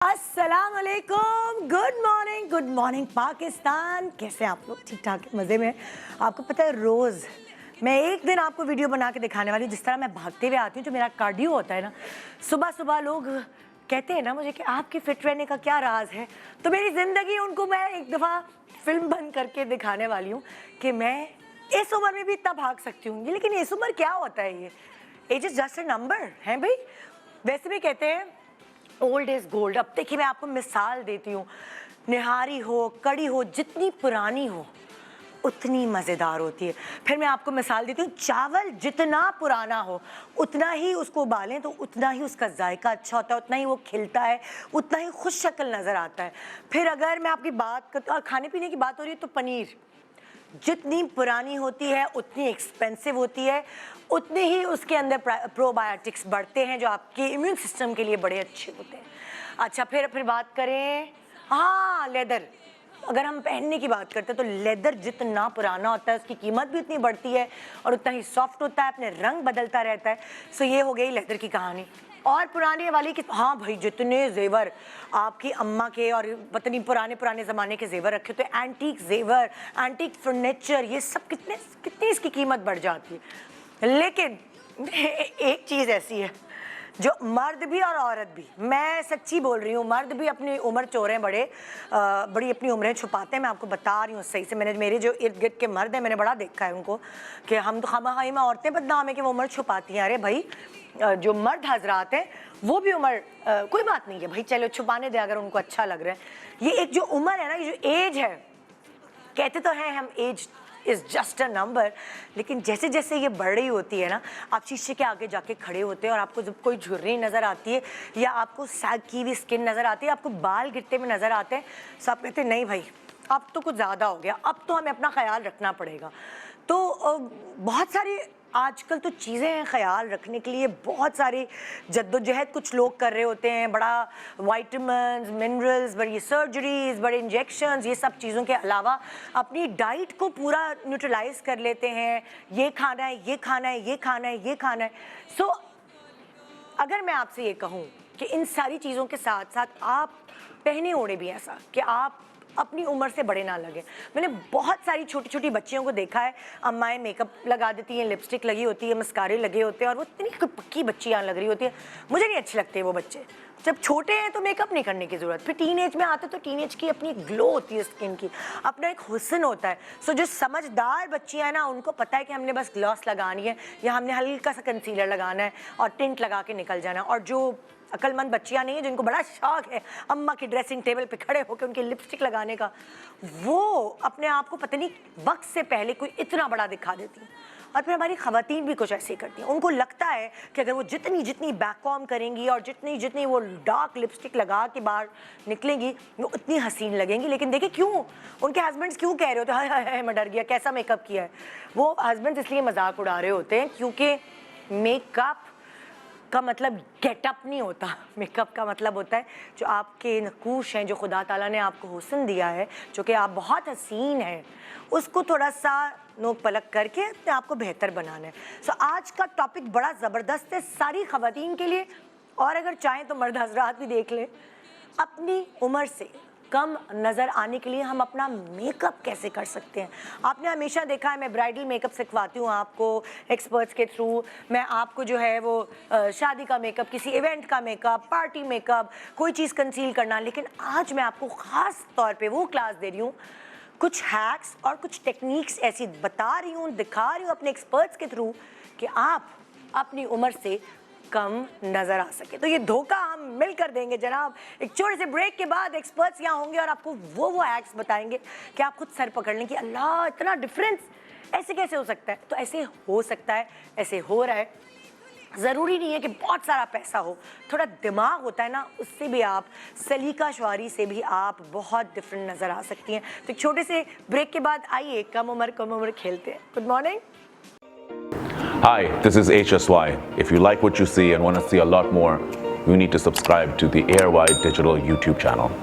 अस्सलाम वालेकुम, good morning Pakistan. कैसे आप लोग? ठीक ठाक है, मज़े में। आपको पता है रोज़ मैं एक दिन आपको वीडियो बना के दिखाने वाली हूँ जिस तरह मैं भागते हुए आती हूँ, जो मेरा कार्डियो होता है ना, सुबह सुबह लोग कहते हैं ना मुझे कि आपके फिट रहने का क्या राज है। तो मेरी ज़िंदगी उनको मैं एक दफ़ा फिल्म बंद करके दिखाने वाली हूँ कि मैं इस उम्र में भी इतना भाग सकती हूँ। लेकिन इस उम्र क्या होता है? ये age is just a number है भाई। वैसे भी कहते हैं ओल्ड इज गोल्ड। अब देखिए मैं आपको मिसाल देती हूँ, निहारी हो, कड़ी हो, जितनी पुरानी हो उतनी मज़ेदार होती है। फिर मैं आपको मिसाल देती हूँ, चावल जितना पुराना हो उतना ही उसको उबालें तो उतना ही उसका जायका अच्छा होता है, उतना ही वो खिलता है, उतना ही खुश शक्ल नज़र आता है। फिर अगर मैं आपकी बात और खाने पीने की बात हो रही है तो पनीर जितनी पुरानी होती है उतनी एक्सपेंसिव होती है, उतने ही उसके अंदर प्रोबायोटिक्स बढ़ते हैं जो आपके इम्यून सिस्टम के लिए बड़े अच्छे होते हैं। अच्छा, फिर बात करें, हाँ, लेदर। अगर हम पहनने की बात करते हैं तो लेदर जितना पुराना होता है उसकी कीमत भी उतनी बढ़ती है और उतना ही सॉफ्ट होता है, अपने रंग बदलता रहता है। सो ये हो गई लेदर की कहानी। और पुराने वाली की, हाँ भाई, जितने जेवर आपकी अम्मा के और पता नहीं पुराने ज़माने के जेवर रखे होते, एंटीक जेवर, एंटीक फर्नीचर, ये सब कितनी इसकी कीमत बढ़ जाती है। लेकिन एक चीज़ ऐसी है जो मर्द भी और औरत भी, मैं सच्ची बोल रही हूँ, मर्द भी अपनी उम्र चोरें बड़ी अपनी उम्रें छुपाते हैं। मैं आपको बता रही हूँ सही से, मैंने मेरे जो इर्द गिर्द के मर्द हैं मैंने बड़ा देखा है उनको कि हम तो खामा-खाई में औरतें बदनाम है कि वो उम्र छुपाती हैं। अरे भाई, जो मर्द हजरात हैं वो भी उम्र कोई बात नहीं है भाई, चलो छुपाने दे अगर उनको अच्छा लग रहा है। ये एक जो उम्र है ना, ये जो एज है, कहते तो हैं हम age is just a number, लेकिन जैसे जैसे ये बढ़ रही होती है ना, आप शीशे के आगे जाके खड़े होते हैं और आपको जब कोई झुर्री नज़र आती है या आपको सैग की हुई स्किन नज़र आती है, आपको बाल गिरते हुए नज़र आते हैं, तो आप कहते हैं नहीं भाई अब तो कुछ ज़्यादा हो गया, अब तो हमें अपना ख्याल रखना पड़ेगा। तो बहुत सारी आजकल तो चीज़ें हैं ख्याल रखने के लिए, बहुत सारी जद्दोजहद कुछ लोग कर रहे होते हैं, बड़ा वाइटामिन्स, मिनरल्स, बड़ी सर्जरीज, बड़े इंजेक्शंस, ये सब चीज़ों के अलावा अपनी डाइट को पूरा न्यूट्रलाइज कर लेते हैं। ये खाना है, ये खाना है, ये खाना है, ये खाना है। सो अगर मैं आपसे ये कहूँ कि इन सारी चीज़ों के साथ साथ आप पहने ओढ़े भी ऐसा कि आप अपनी उम्र से बड़े ना लगे। मैंने बहुत सारी छोटी छोटी बच्चियों को देखा है, अम्माएँ मेकअप लगा देती हैं, लिपस्टिक लगी होती है, मस्कारे लगे होते हैं और वो इतनी पक्की बच्चियाँ लग रही होती है। मुझे नहीं अच्छे लगते वो बच्चे। जब छोटे हैं तो मेकअप नहीं करने की ज़रूरत, फिर टीन एज में आते तो टीन एज की अपनी ग्लो होती है स्किन की, अपना एक हुस्न होता है। सो जो समझदार बच्चियाँ हैं ना, उनको पता है कि हमने बस ग्लॉस लगानी है या हमने हल्का सा कंसीलर लगाना है और टिंट लगा के निकल जाना है। और जो अक्लमंद बच्चियाँ नहीं है जिनको बड़ा शौक है अम्मा की ड्रेसिंग टेबल पे खड़े होकर उनकी लिपस्टिक लगाने का, वो अपने आप को पता नहीं वक्त से पहले कोई इतना बड़ा दिखा देती हैं। और फिर हमारी ख़वातीन भी कुछ ऐसे ही करती हैं, उनको लगता है कि अगर वो जितनी बैककॉम करेंगी और जितनी वो डार्क लिपस्टिक लगा के बाहर निकलेंगी वो उतनी हसीन लगेंगी। लेकिन देखिए क्यों उनके हस्बैंड्स क्यों कह रहे होते हैं हाय हाय मैं डर गया कैसा मेकअप किया है। वो हस्बैंड्स इसलिए मजाक उड़ा रहे होते हैं क्योंकि मेकअप का मतलब गेटअप नहीं होता, मेकअप का मतलब होता है जो आपके नकूश हैं, जो खुदा ताला ने आपको हुस्न दिया है, जो कि आप बहुत हसीन हैं, उसको थोड़ा सा नोक पलक करके अपने आप को बेहतर बनाना है। सो आज का टॉपिक बड़ा ज़बरदस्त है सारी ख़वातीन के लिए, और अगर चाहें तो मर्द हजरात भी देख लें। अपनी उम्र से कम नज़र आने के लिए हम अपना मेकअप कैसे कर सकते हैं। आपने हमेशा देखा है मैं ब्राइडल मेकअप सिखवाती हूँ आपको एक्सपर्ट्स के थ्रू। मैं आपको जो है वो शादी का मेकअप, किसी इवेंट का मेकअप, पार्टी मेकअप, कोई चीज़ कंसील करना। लेकिन आज मैं आपको ख़ास तौर पे वो क्लास दे रही हूँ, कुछ हैक्स और कुछ टेक्निक्स ऐसी बता रही हूँ, दिखा रही हूँ अपने एक्सपर्ट्स के थ्रू कि आप अपनी उम्र से कम नजर आ सके। तो ये धोखा हम मिलकर देंगे जनाब। एक छोटे से ब्रेक के बाद एक्सपर्ट्स यहाँ होंगे और आपको वो हैक्स बताएंगे कि आप खुद सर पकड़ लें कि अल्लाह इतना डिफरेंस ऐसे कैसे हो सकता है। तो ऐसे हो सकता है, ऐसे हो रहा है। ज़रूरी नहीं है कि बहुत सारा पैसा हो, थोड़ा दिमाग होता है ना, उससे भी आप सलीका शुआरी से भी आप बहुत डिफरेंट नज़र आ सकती हैं। तो एक छोटे से ब्रेक के बाद आइए कम उम्र खेलते हैं। Good morning. Hi, this is HSY. If you like what you see and want to see a lot more, you need to subscribe to the Airwide Digital YouTube channel.